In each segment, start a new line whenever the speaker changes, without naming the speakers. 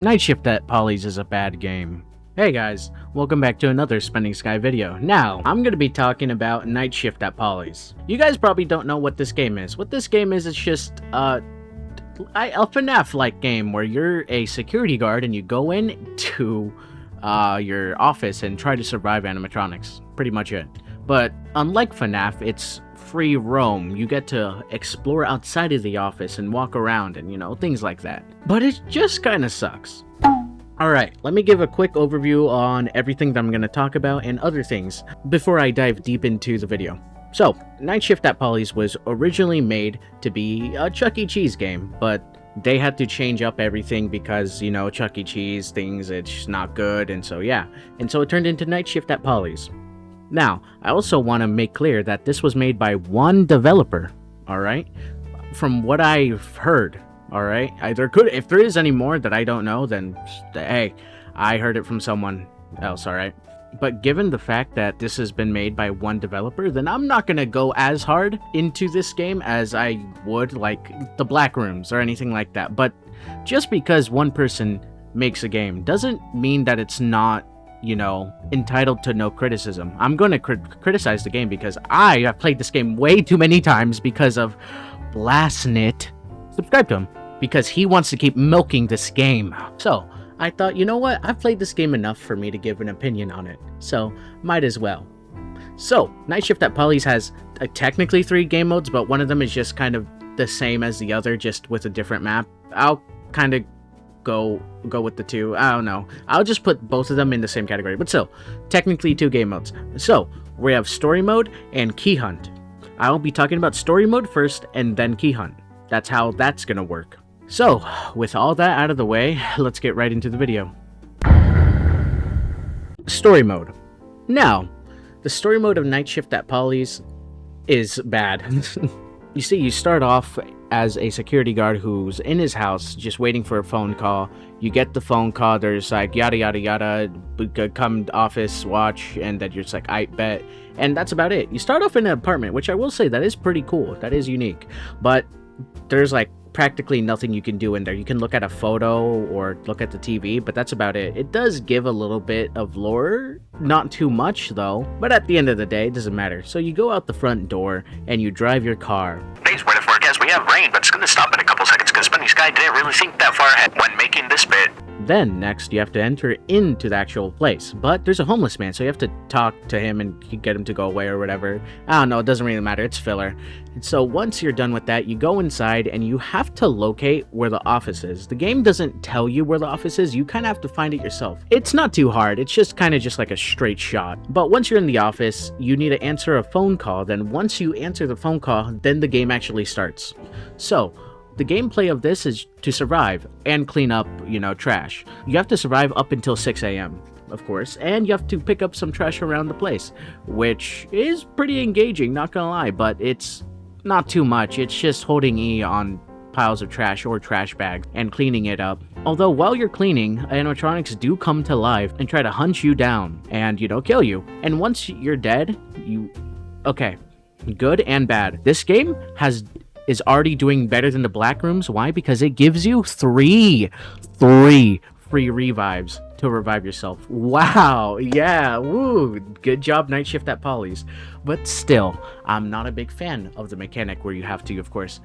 Night Shift at Polly's is a bad game. Hey guys, welcome back to another Spending Sky video. Now, I'm going to be talking about Night Shift at Polly's. You guys probably don't know what this game is. What this game is, it's just a FNAF-like game where you're a security guard and you go into your office and try to survive animatronics. Pretty much it. But unlike FNAF, it's free roam. You get to explore outside of the office and walk around and, things like that. But it just kind of sucks. Alright, let me give a quick overview on everything that I'm going to talk about and other things before I dive deep into the video. So, Night Shift at Polly's was originally made to be a Chuck E. Cheese game, but they had to change up everything because, Chuck E. Cheese things, it's not good, and so yeah. And so it turned into Night Shift at Polly's. Now, I also want to make clear that this was made by one developer, alright? From what I've heard, alright? If there is any more that I don't know, then, hey, I heard it from someone else, alright? But given the fact that this has been made by one developer, then I'm not going to go as hard into this game as I would, like, the Black Rooms or anything like that. But just because one person makes a game doesn't mean that it's not, entitled to no criticism. I'm going to criticize the game because I have played this game way too many times because of Blastnit. Subscribe to him because he wants to keep milking this game. So I thought, you know what? I've played this game enough for me to give an opinion on it. So might as well. So Night Shift at Polly's has technically 3 game modes, but one of them is just kind of the same as the other, just with a different map. I'll kind of go with the 2. I don't know. I'll just put both of them in the same category. But still, technically 2 game modes. So we have story mode and key hunt. I'll be talking about story mode first and then key hunt. That's how that's gonna work. So with all that out of the way, let's get right into the video. Story mode. Now, the story mode of Night Shift at Polly's is bad. You see, you start off as a security guard who's in his house just waiting for a phone call. You get the phone call, there's like yada yada yada, come office, watch, and then you're just like, I bet. And that's about it. You start off in an apartment, which I will say that is pretty cool. That is unique. But there's like practically nothing you can do in there. You can look at a photo or look at the TV, but that's about it. It does give a little bit of lore, not too much though, but at the end of the day, it doesn't matter. So you go out the front door and you drive your car.
Today's weather forecast, we have rain, but it's going to stop in a couple seconds because Spending Sky didn't really think that far ahead when making this bit.
Then next you have to enter into the actual place, but there's a homeless man, so you have to talk to him and get him to go away or whatever. I don't know, it doesn't really matter, it's filler. And so once you're done with that, you go inside and you have to locate where the office is. The game doesn't tell you where the office is, you kind of have to find it yourself. It's not too hard, it's just kind of just like a straight shot. But once you're in the office, you need to answer a phone call. Then once you answer the phone call, then the game actually starts. So the gameplay of this is to survive and clean up, trash. You have to survive up until 6 a.m., of course, and you have to pick up some trash around the place, which is pretty engaging, not gonna lie, but it's not too much. It's just holding E on piles of trash or trash bags and cleaning it up. Although while you're cleaning, animatronics do come to life and try to hunt you down and, kill you. And once you're dead, okay, good and bad. This game is already doing better than the Black Rooms. Why? Because it gives you three free revives to revive yourself. Wow, yeah, woo, good job Night Shift at Polly's. But still, I'm not a big fan of the mechanic where you have to, of course,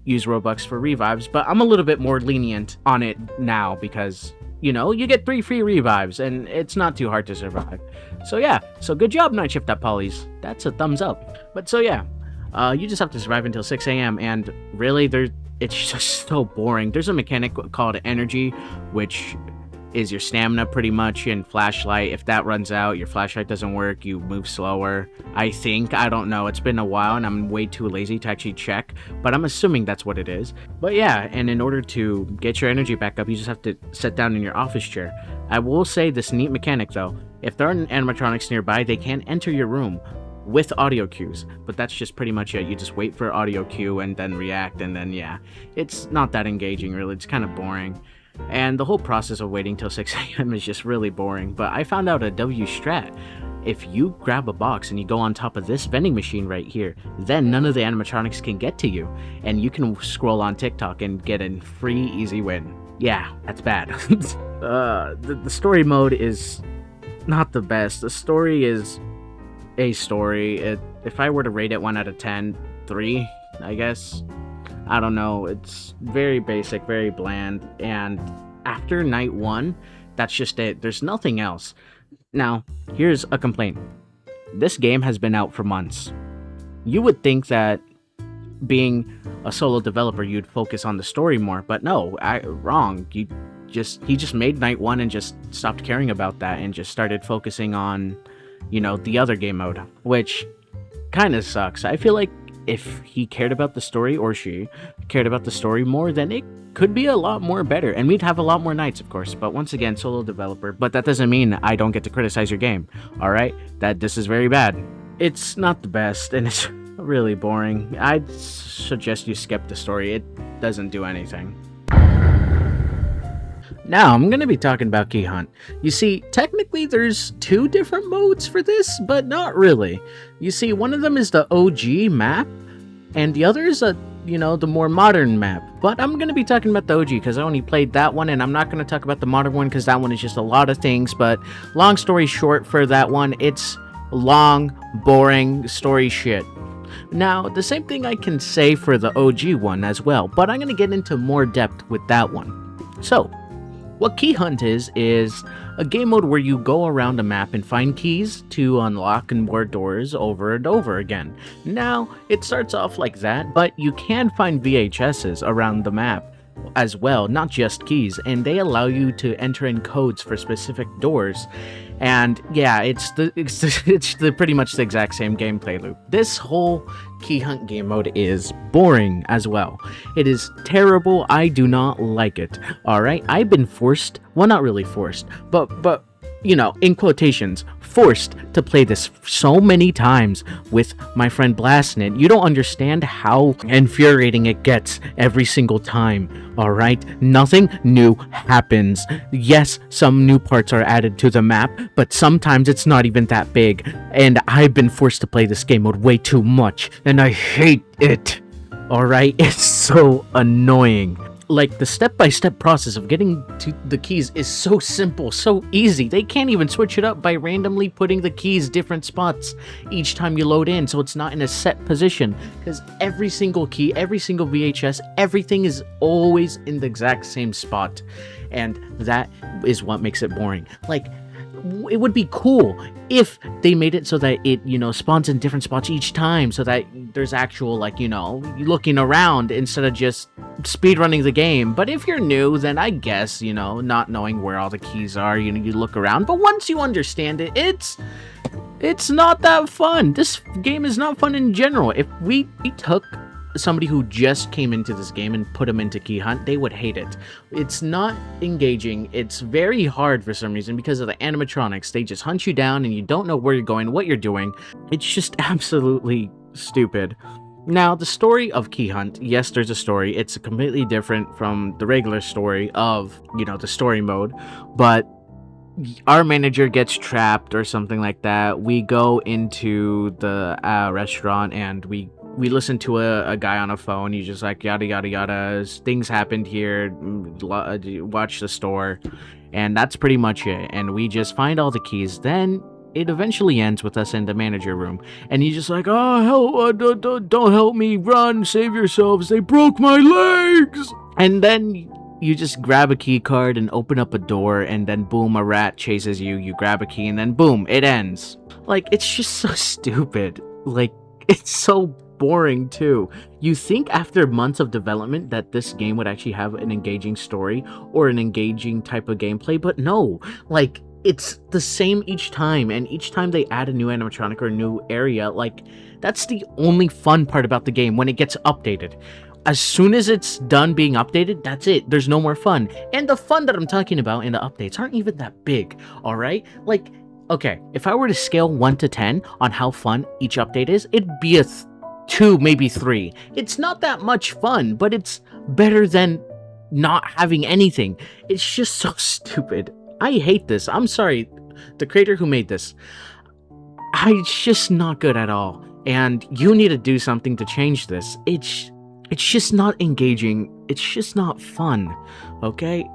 use Robux for revives, but I'm a little bit more lenient on it now because, you get 3 free revives and it's not too hard to survive. So yeah, so good job Night Shift at Polly's. That's a thumbs up. But so yeah, you just have to survive until 6 a.m. and really, it's just so boring. There's a mechanic called energy, which is your stamina pretty much, and flashlight. If that runs out, your flashlight doesn't work, you move slower. I think, I don't know, it's been a while and I'm way too lazy to actually check, but I'm assuming that's what it is. But yeah, and in order to get your energy back up, you just have to sit down in your office chair. I will say this neat mechanic though, if there are animatronics nearby, they can enter your room with audio cues, but that's just pretty much it. You just wait for audio cue and then react, and then yeah, it's not that engaging really, it's kind of boring. And the whole process of waiting till 6 a.m. is just really boring. But I found out a W strat. If you grab a box and you go on top of this vending machine right here, then none of the animatronics can get to you, and you can scroll on TikTok and get a free easy win. Yeah, that's bad. The story mode is not the best. The story is a story. If I were to rate it 1 out of 10, 3, I guess. I don't know. It's very basic, very bland, and after night 1, that's just it. There's nothing else. Now, here's a complaint. This game has been out for months. You would think that being a solo developer, you'd focus on the story more, but no, wrong. He just made night 1 and just stopped caring about that and just started focusing on, the other game mode, which kind of sucks. I feel like if he cared about the story, or she cared about the story more, then it could be a lot more better, and we'd have a lot more nights, of course. But once again, solo developer, but that doesn't mean I don't get to criticize your game, alright? That this is very bad. It's not the best, and it's really boring. I'd suggest you skip the story. It doesn't do anything. Now, I'm going to be talking about Key Hunt. You see, technically there's 2 different modes for this, but not really. You see, one of them is the OG map, and the other is the more modern map. But I'm going to be talking about the OG because I only played that one, and I'm not going to talk about the modern one because that one is just a lot of things. But long story short for that one, it's long, boring story shit. Now, the same thing I can say for the OG one as well, but I'm going to get into more depth with that one. So, what Key Hunt is a game mode where you go around a map and find keys to unlock more doors over and over again. Now, it starts off like that, but you can find VHSs around the map as well, not just keys, and they allow you to enter in codes for specific doors. And yeah, it's pretty much the exact same gameplay loop. This whole Key Hunt game mode is boring as well. It is terrible. I do not like it. All right, I've been forced. Well, not really forced, but in quotations, forced to play this so many times with my friend Blastnit. You don't understand how infuriating it gets every single time, alright? Nothing new happens. Yes, some new parts are added to the map, but sometimes it's not even that big. And I've been forced to play this game mode way too much, and I hate it. Alright? It's so annoying. Like, the step-by-step process of getting to the keys is so simple, so easy. They can't even switch it up by randomly putting the keys different spots each time you load in, so it's not in a set position. Because every single key, every single VHS, everything is always in the exact same spot. And that is what makes it boring. Like, it would be cool if they made it so that it, spawns in different spots each time, so that there's actual, looking around instead of just speedrunning the game. But if you're new, then I guess, not knowing where all the keys are, you look around. But once you understand it, it's not that fun. This game is not fun in general. If we took somebody who just came into this game and put them into Key Hunt, they would hate it. It's not engaging. It's very hard for some reason because of the animatronics. They just hunt you down and you don't know where you're going, what you're doing. It's just absolutely stupid. Now, the story of Key Hunt, yes, there's a story. It's completely different from the regular story of, the story mode, but our manager gets trapped or something like that. We go into the restaurant and we listen to a guy on a phone. He's just like, yada, yada, yada. Things happened here. Watch the store. And that's pretty much it. And we just find all the keys. Then it eventually ends with us in the manager room. And he's just like, oh, help, don't help me. Run, save yourselves. They broke my legs. And then you just grab a key card and open up a door. And then boom, a rat chases you. You grab a key and then boom, it ends. Like, it's just so stupid. Like, it's so boring too. You think after months of development that this game would actually have an engaging story or an engaging type of gameplay, but no. Like, it's the same each time, and each time they add a new animatronic or a new area, like, that's the only fun part about the game when it gets updated. As soon as it's done being updated, that's it. There's no more fun. And the fun that I'm talking about in the updates aren't even that big, alright? Like, okay, if I were to scale 1 to 10 on how fun each update is, it'd be a 2, maybe 3. It's not that much fun, but it's better than not having anything. It's just so stupid. I hate this. I'm sorry, the creator who made this. It's just not good at all. And you need to do something to change this. It's just not engaging. It's just not fun. Okay?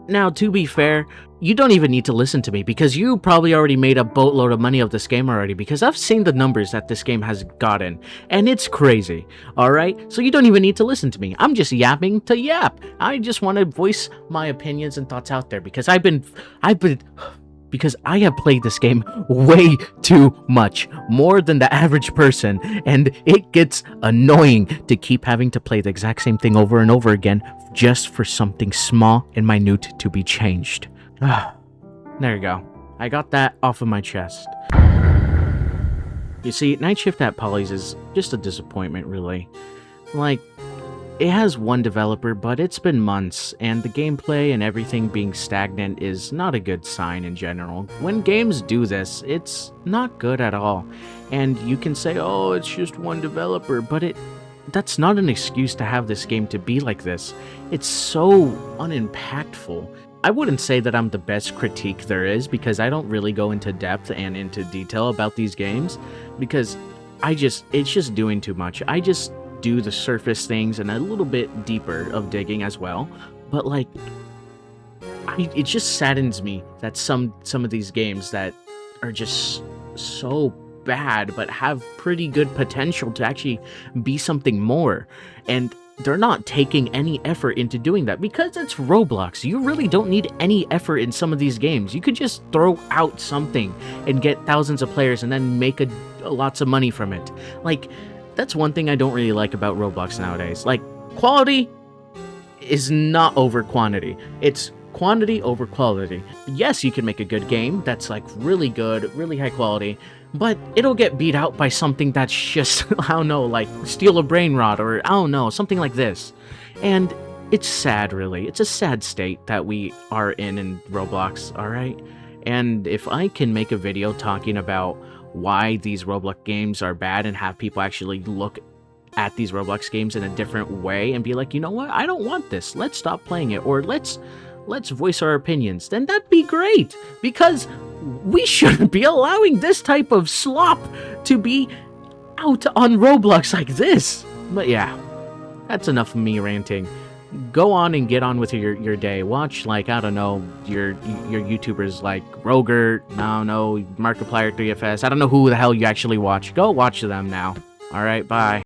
Now, to be fair, you don't even need to listen to me because you probably already made a boatload of money of this game already because I've seen the numbers that this game has gotten and it's crazy. Alright? So you don't even need to listen to me. I'm just yapping to yap. I just want to voice my opinions and thoughts out there because because I have played this game way too much, more than the average person, and it gets annoying to keep having to play the exact same thing over and over again just for something small and minute to be changed. There you go. I got that off of my chest. You see, Night Shift at Polly's is just a disappointment, really. Like, it has one developer, but it's been months, and the gameplay and everything being stagnant is not a good sign in general. When games do this, it's not good at all. And you can say, oh, it's just one developer, but that's not an excuse to have this game to be like this. It's so unimpactful. I wouldn't say that I'm the best critique there is, because I don't really go into depth and into detail about these games, because it's just doing too much. I just do the surface things and a little bit deeper of digging as well, but like it just saddens me that some of these games that are just so bad but have pretty good potential to actually be something more, and they're not taking any effort into doing that because it's Roblox. You really don't need any effort in some of these games. You could just throw out something and get thousands of players and then make lots of money from it. Like, that's one thing I don't really like about Roblox nowadays. Like, quality is not over quantity. It's quantity over quality. Yes, you can make a good game that's like really good, really high quality, but it'll get beat out by something that's just, I don't know, like steal a brain rot or I don't know, something like this. And it's sad, really. It's a sad state that we are in Roblox, alright? And if I can make a video talking about why these Roblox games are bad and have people actually look at these Roblox games in a different way and be like, you know what, I don't want this, let's stop playing it, or let's voice our opinions, then that'd be great, because we shouldn't be allowing this type of slop to be out on Roblox like this. But yeah, that's enough of me ranting. Go on and get on with your day. Watch, like, I don't know, your YouTubers like Roger, no, Markiplier 3FS. I don't know who the hell you actually watch. Go watch them now. Alright, bye.